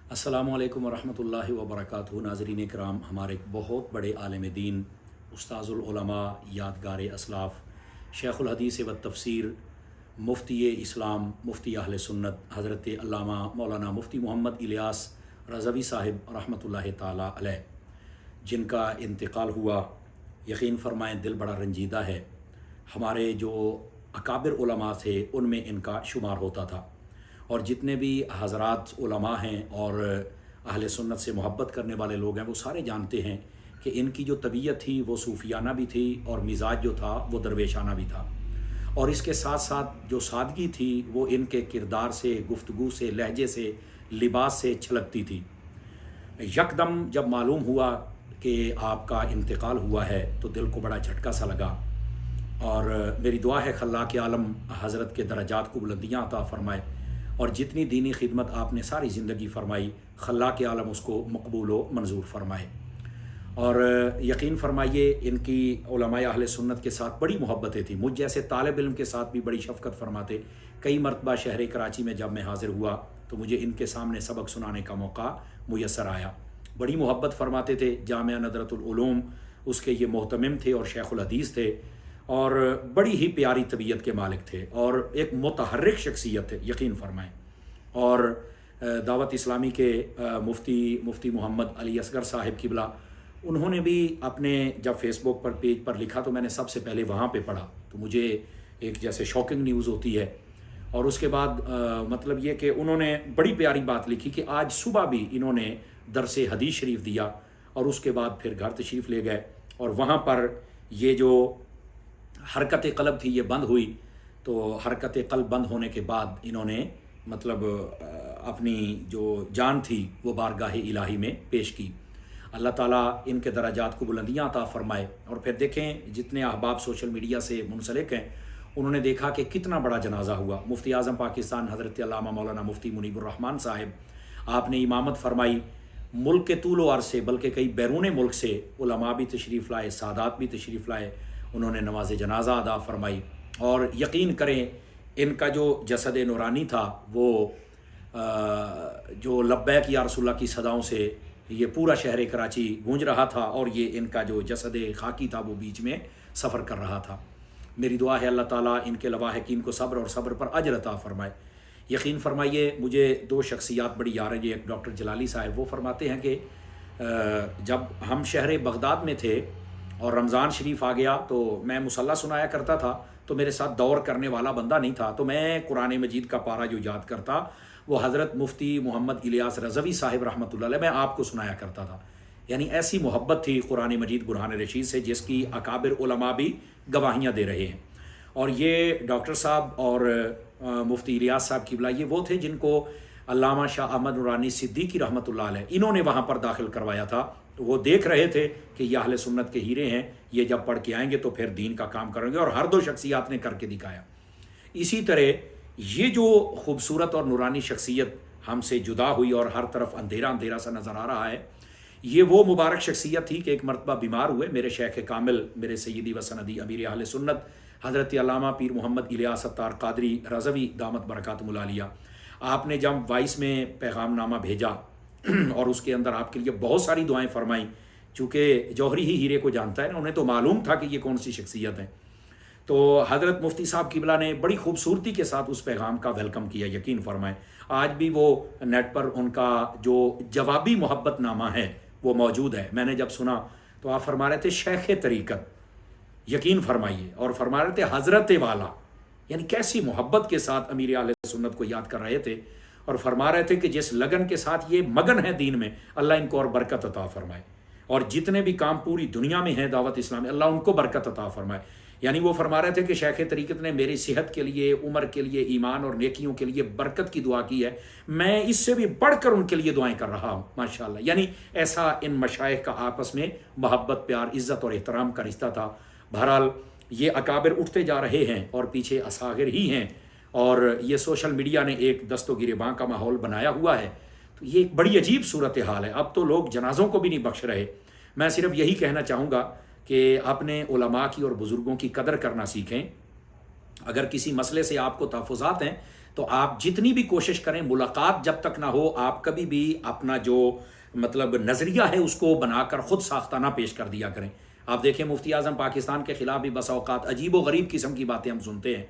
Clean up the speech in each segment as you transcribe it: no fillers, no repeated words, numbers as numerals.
السلام علیکم ورحمۃ اللہ وبرکاتہ۔ ناظرین کرام، ہمارے ایک بہت بڑے عالم دین، استاذ العلماء، یادگار اسلاف، شیخ الحدیث و تفسیر، مفتی اسلام، مفتی اہل سنت حضرت علامہ مولانا مفتی محمد الیاس رضوی صاحب رحمۃ اللہ تعالیٰ علیہ، جن کا انتقال ہوا، یقین فرمائیں دل بڑا رنجیدہ ہے۔ ہمارے جو اکابر علماء تھے ان میں ان کا شمار ہوتا تھا، اور جتنے بھی حضرات علماء ہیں اور اہل سنت سے محبت کرنے والے لوگ ہیں وہ سارے جانتے ہیں کہ ان کی جو طبیعت تھی وہ صوفیانہ بھی تھی، اور مزاج جو تھا وہ درویشانہ بھی تھا، اور اس کے ساتھ ساتھ جو سادگی تھی وہ ان کے کردار سے، گفتگو سے، لہجے سے، لباس سے چھلکتی تھی۔ یکدم جب معلوم ہوا کہ آپ کا انتقال ہوا ہے تو دل کو بڑا جھٹکا سا لگا، اور میری دعا ہے خلاق عالم حضرت کے درجات کو بلندیاں عطا فرمائے، اور جتنی دینی خدمت آپ نے ساری زندگی فرمائی خلاق عالم اس کو مقبول و منظور فرمائے۔ اور یقین فرمائیے ان کی علماء اہل سنت کے ساتھ بڑی محبتیں تھیں، مجھ جیسے طالب علم کے ساتھ بھی بڑی شفقت فرماتے۔ کئی مرتبہ شہر کراچی میں جب میں حاضر ہوا تو مجھے ان کے سامنے سبق سنانے کا موقع میسر آیا۔ بڑی محبت فرماتے تھے، جامعہ ندرۃ العلوم اس کے یہ محتمم تھے اور شیخ الحدیث تھے، اور بڑی ہی پیاری طبیعت کے مالک تھے، اور ایک متحرک شخصیت تھے، یقین فرمائیں۔ اور دعوت اسلامی کے مفتی محمد علی اصغر صاحب قبلہ، انہوں نے بھی اپنے جب فیس بک پر پیج پر لکھا تو میں نے سب سے پہلے وہاں پہ پڑھا، تو مجھے ایک جیسے شاکنگ نیوز ہوتی ہے۔ اور اس کے بعد مطلب یہ کہ انہوں نے بڑی پیاری بات لکھی کہ آج صبح بھی انہوں نے درس حدیث شریف دیا، اور اس کے بعد پھر گھر تشریف لے گئے، اور وہاں پر یہ جو حرکت قلب تھی یہ بند ہوئی، تو حرکت قلب بند ہونے کے بعد انہوں نے مطلب اپنی جو جان تھی وہ بارگاہ الہی میں پیش کی۔ اللہ تعالیٰ ان کے درجات کو بلندیاں عطا فرمائے۔ اور پھر دیکھیں جتنے احباب سوشل میڈیا سے منسلک ہیں انہوں نے دیکھا کہ کتنا بڑا جنازہ ہوا۔ مفتی اعظم پاکستان حضرت علامہ مولانا مفتی منیب الرحمن صاحب، آپ نے امامت فرمائی، ملک کے طول و عرض سے بلکہ کئی بیرون ملک سے علماء بھی تشریف لائے، سادات بھی تشریف لائے، انہوں نے نماز جنازہ ادا فرمائی۔ اور یقین کریں ان کا جو جسد نورانی تھا وہ جو لبیک یا رسول اللہ کی صداؤں سے یہ پورا شہر کراچی گونج رہا تھا، اور یہ ان کا جو جسد خاکی تھا وہ بیچ میں سفر کر رہا تھا۔ میری دعا ہے اللہ تعالیٰ ان کے لواحقین کو صبر اور صبر پر اجر عطا فرمائے۔ یقین فرمائیے مجھے دو شخصیات بڑی یاد ہیں، ایک ڈاکٹر جلالی صاحب، وہ فرماتے ہیں کہ جب ہم شہر بغداد میں تھے اور رمضان شریف آ گیا تو میں مصلی سنایا کرتا تھا، تو میرے ساتھ دور کرنے والا بندہ نہیں تھا، تو میں قرآن مجید کا پارہ جو یاد کرتا وہ حضرت مفتی محمد الیاس رضوی صاحب رحمۃ اللہ علیہ میں آپ کو سنایا کرتا تھا۔ یعنی ایسی محبت تھی قرآن مجید برہان رشید سے جس کی اکابر علماء بھی گواہیاں دے رہے ہیں۔ اور یہ ڈاکٹر صاحب اور مفتی الیاس صاحب قبلہ یہ وہ تھے جن کو علامہ شاہ احمد نورانی صدیقی رحمۃ اللہ علیہ انہوں نے وہاں پر داخل کروایا تھا۔ تو وہ دیکھ رہے تھے کہ یہ اہل سنت کے ہیرے ہیں، یہ جب پڑھ کے آئیں گے تو پھر دین کا کام کریں گے، اور ہر دو شخصیات نے کر کے دکھایا۔ اسی طرح یہ جو خوبصورت اور نورانی شخصیت ہم سے جدا ہوئی اور ہر طرف اندھیرا اندھیرا سا نظر آ رہا ہے، یہ وہ مبارک شخصیت تھی کہ ایک مرتبہ بیمار ہوئے میرے شیخ کامل، میرے سیدی و سندی امیر اہل سنت حضرت علامہ پیر محمد الیاس اتار قادری رضوی دامت برکاتہم العالیہ۔ آپ نے جب وائس میں پیغام نامہ بھیجا اور اس کے اندر آپ کے لیے بہت ساری دعائیں فرمائیں، چونکہ جوہری ہی ہیرے کو جانتا ہے نا، انہیں تو معلوم تھا کہ یہ کون سی شخصیت ہے، تو حضرت مفتی صاحب قبلہ نے بڑی خوبصورتی کے ساتھ اس پیغام کا ویلکم کیا۔ یقین فرمائیں آج بھی وہ نیٹ پر ان کا جو جوابی محبت نامہ ہے وہ موجود ہے۔ میں نے جب سنا تو آپ فرما رہے تھے شیخ طریقت، یقین فرمائیے، اور فرما رہے تھے حضرت والا، یعنی کیسی محبت کے ساتھ امیر اہل سنت کو یاد کر رہے تھے، اور فرما رہے تھے کہ جس لگن کے ساتھ یہ مگن ہے دین میں، اللہ ان کو اور برکت عطا فرمائے، اور جتنے بھی کام پوری دنیا میں ہیں دعوت اسلامی، اللہ ان کو برکت عطا فرمائے۔ یعنی وہ فرما رہے تھے کہ شیخ طریقت نے میری صحت کے لیے، عمر کے لیے، ایمان اور نیکیوں کے لیے برکت کی دعا کی ہے، میں اس سے بھی بڑھ کر ان کے لیے دعائیں کر رہا ہوں ماشاءاللہ۔ یعنی ایسا ان مشائخ کا آپس میں محبت، پیار، عزت اور احترام کا رشتہ تھا۔ بہرحال یہ اکابر اٹھتے جا رہے ہیں اور پیچھے اصاغر ہی ہیں، اور یہ سوشل میڈیا نے ایک دست و گریباں کا ماحول بنایا ہوا ہے، تو یہ ایک بڑی عجیب صورتحال ہے۔ اب تو لوگ جنازوں کو بھی نہیں بخش رہے۔ میں صرف یہی کہنا چاہوں گا کہ اپنے علماء کی اور بزرگوں کی قدر کرنا سیکھیں۔ اگر کسی مسئلے سے آپ کو تحفظات ہیں تو آپ جتنی بھی کوشش کریں، ملاقات جب تک نہ ہو آپ کبھی بھی اپنا جو مطلب نظریہ ہے اس کو بنا کر خود ساختانہ پیش کر دیا کریں۔ آپ دیکھیں مفتی اعظم پاکستان کے خلاف بھی بسا اوقات عجیب و غریب قسم کی باتیں ہم سنتے ہیں،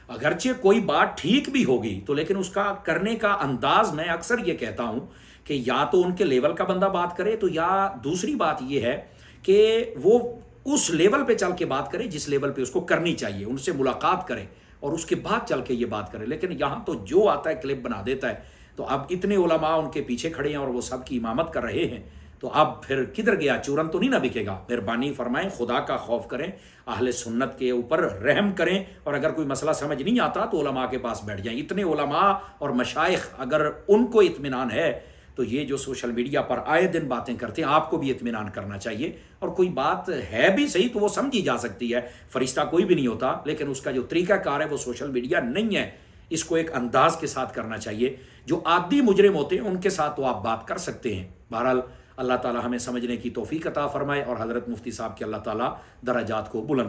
اگرچہ کوئی بات ٹھیک بھی ہوگی تو لیکن اس کا کرنے کا انداز، میں اکثر یہ کہتا ہوں کہ یا تو ان کے لیول کا بندہ بات کرے، تو یا دوسری بات یہ ہے کہ وہ اس لیول پہ چل کے بات کرے جس لیول پہ اس کو کرنی چاہیے، ان سے ملاقات کرے اور اس کے بعد چل کے یہ بات کرے۔ لیکن یہاں تو جو آتا ہے کلپ بنا دیتا ہے، تو اب اتنے علماء ان کے پیچھے کھڑے ہیں اور وہ سب کی امامت کر رہے ہیں، تو اب پھر کدھر گیا؟ چورن تو نہیں نہ بکے گا۔ مہربانی فرمائیں، خدا کا خوف کریں، اہل سنت کے اوپر رحم کریں، اور اگر کوئی مسئلہ سمجھ نہیں آتا تو علماء کے پاس بیٹھ جائیں۔ اتنے علماء اور مشائخ اگر ان کو اطمینان ہے تو یہ جو سوشل میڈیا پر آئے دن باتیں کرتے ہیں آپ کو بھی اطمینان کرنا چاہیے، اور کوئی بات ہے بھی صحیح تو وہ سمجھی جا سکتی ہے، فرشتہ کوئی بھی نہیں ہوتا، لیکن اس کا جو طریقہ کار ہے وہ سوشل میڈیا نہیں ہے، اس کو ایک انداز کے ساتھ کرنا چاہیے۔ جو عادی مجرم ہوتے ہیں ان کے ساتھ تو آپ بات کر سکتے ہیں۔ بہرحال اللہ تعالی ہمیں سمجھنے کی توفیق عطا فرمائے، اور حضرت مفتی صاحب کے اللہ تعالی درجات کو بلند